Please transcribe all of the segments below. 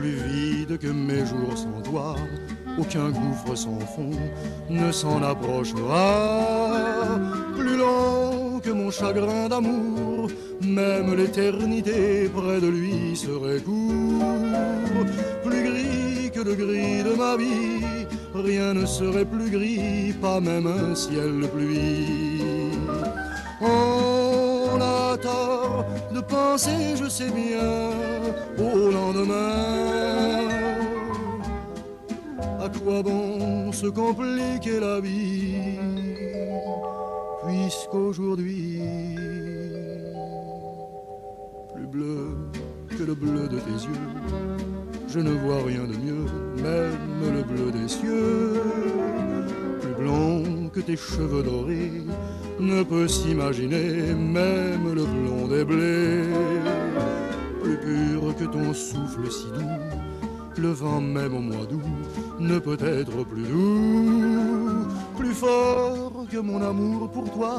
plus vide que mes jours sans toi. Aucun gouffre sans fond ne s'en approchera. Plus long que mon chagrin d'amour, même l'éternité près de lui serait court. Plus gris que le gris de ma vie, rien ne serait plus gris, pas même un ciel de pluie. On a tort de penser, je sais bien, au lendemain. À quoi bon se compliquer la vie, puisqu'aujourd'hui, plus bleu que le bleu de tes yeux, je ne vois rien de mieux, même le bleu des cieux. Plus blond que tes cheveux dorés ne peut s'imaginer, même le blond des blés. Plus pur que ton souffle si doux, le vent même au mois d'août ne peut être plus doux. Plus fort que mon amour pour toi,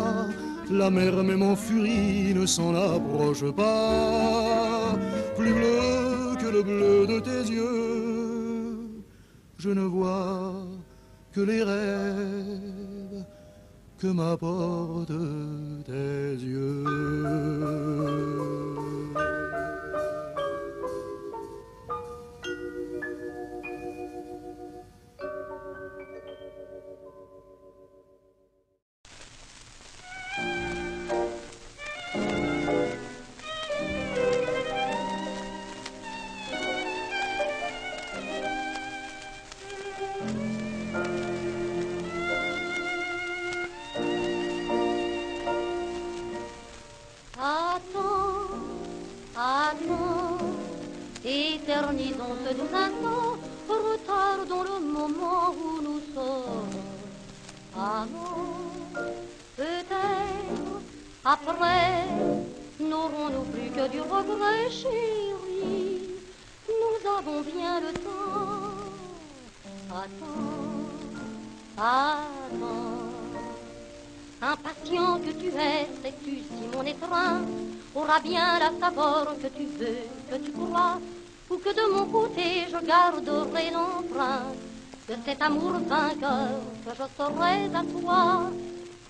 la mer même en furie ne s'en approche pas. Plus bleu que le bleu de tes yeux, je ne vois que les rêves que m'apportent tes yeux. Éternisons ce doux instant, retardons le moment où nous sommes. Amant, peut-être, après, n'aurons-nous plus que du regret, chérie. Nous avons bien le temps. Attends, attends. Impatient que tu es, sais-tu si mon étreinte aura bien la saveur que tu veux, que tu crois, ou que de mon côté je garderai l'empreinte de cet amour vainqueur que je serai à toi.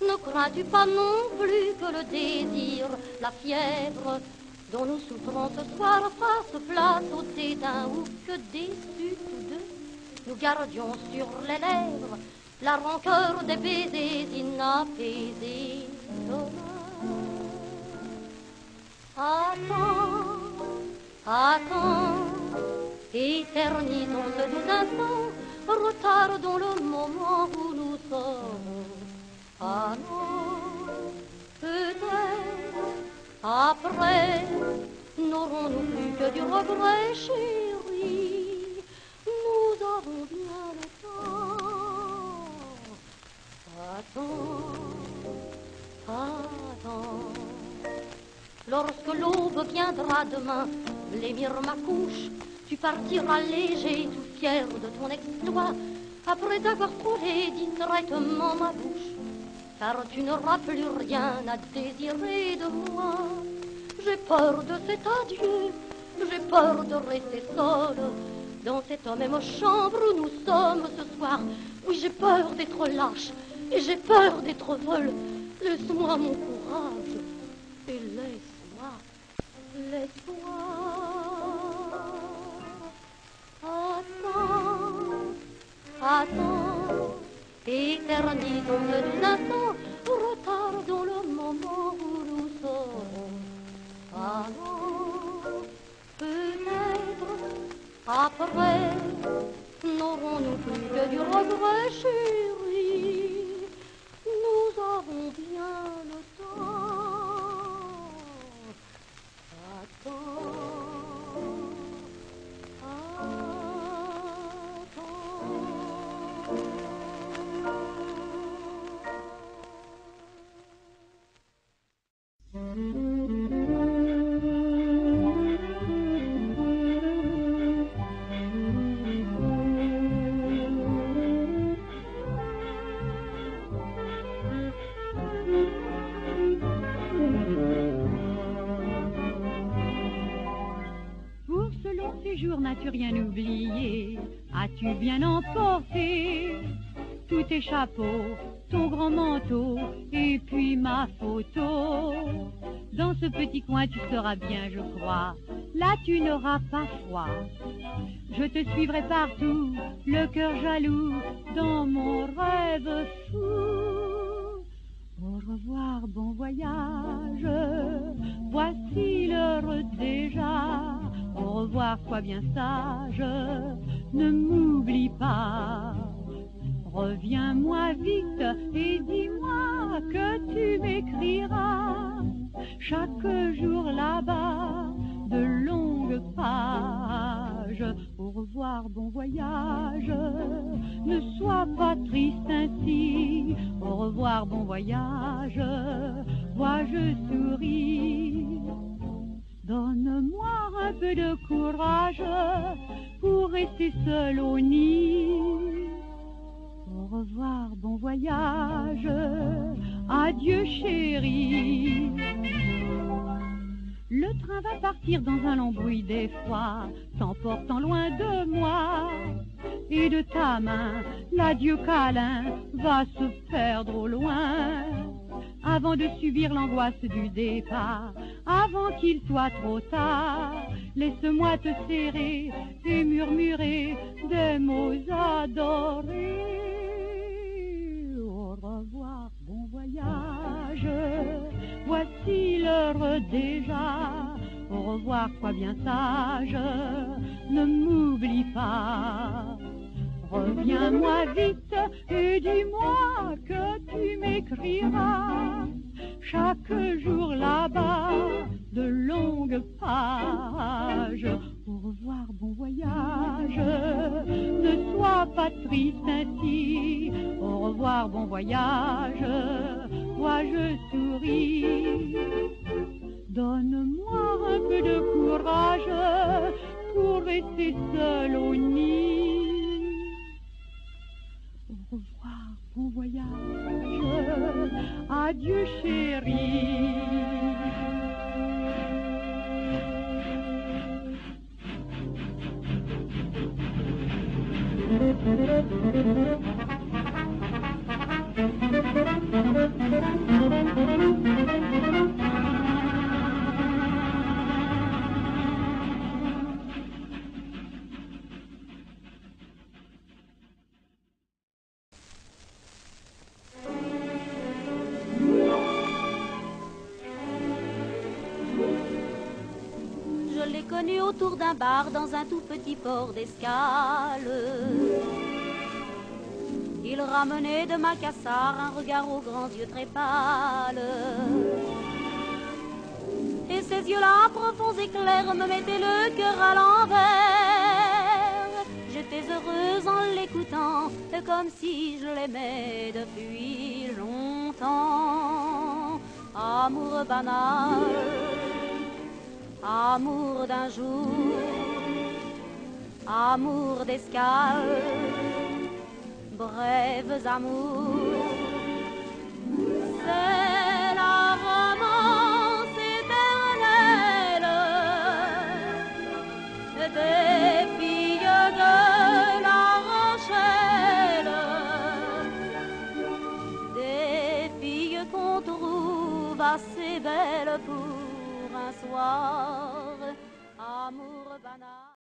Ne crains-tu pas non plus que le désir, la fièvre dont nous souffrons ce soir fasse place au dédain, ou que déçus tous deux, nous gardions sur les lèvres la rancœur des baisers inapaisés. Attends, attends, éternisons ce doux instant, retardons le moment où nous sommes. Ah non, peut-être, après, n'aurons-nous plus que du regret, chérie. Nous avons bien le temps. Attends, attends. Lorsque l'aube viendra demain, l'émir m'accouche, tu partiras léger, tout fier de ton exploit, après avoir frôlé distraitement ma bouche, car tu n'auras plus rien à désirer de moi. J'ai peur de cet adieu, j'ai peur de rester seule dans cette même chambre où nous sommes ce soir. Oui, j'ai peur d'être lâche et j'ai peur d'être folle. Laisse-moi mon courage et laisse-moi. Attends, attends, éternisons de l'instant, retardons le moment où nous sommes. Alors, peut-être, après, n'aurons-nous plus que du regret, chérie. Nous avons bien le temps. Attends. du jour, n'as-tu rien oublié? As-tu bien emporté tous tes chapeaux, ton grand manteau et puis ma photo? Dans ce petit coin tu seras bien, je crois, là tu n'auras pas froid. Je te suivrai partout, le cœur jaloux, dans mon rêve fou. Au revoir, bon voyage, voici l'heure déjà. Au revoir, sois bien sage, ne m'oublie pas. Reviens-moi vite et dis-moi que tu m'écriras chaque jour là-bas de longues pages. Au revoir, bon voyage, ne sois pas triste ainsi. Au revoir, bon voyage, vois je souris. Donne-moi un peu de courage pour rester seul au nid. Au revoir, bon voyage, adieu chérie. Le train va partir dans un long bruit d'effroi, s'emportant loin de moi. Et de ta main, l'adieu câlin va se perdre au loin. Avant de subir l'angoisse du départ, avant qu'il soit trop tard, laisse-moi te serrer et murmurer des mots adorés. Au revoir, bon voyage, voici l'heure déjà. Au revoir, sois bien sage, ne m'oublie pas. Reviens-moi vite et dis-moi que tu m'écriras chaque jour là-bas de longues pages. Au revoir, bon voyage, ne sois pas triste ainsi. Au revoir, bon voyage, moi je souris. Donne-moi un peu de courage pour rester seul au nid. Au revoir, bon voyage, adieu chérie. Je l'ai connu autour d'un bar dans un tout petit port d'Escale. Il ramenait de Macassar un regard aux grands yeux très pâles. Et ses yeux-là, profonds et clairs, me mettaient le cœur à l'envers. J'étais heureuse en l'écoutant, comme si je l'aimais depuis longtemps. Amour banal, amour d'un jour, amour d'escale, brèves amours. C'est la romance éternelle des filles de La Rochelle, des filles qu'on trouve assez belles pour un soir.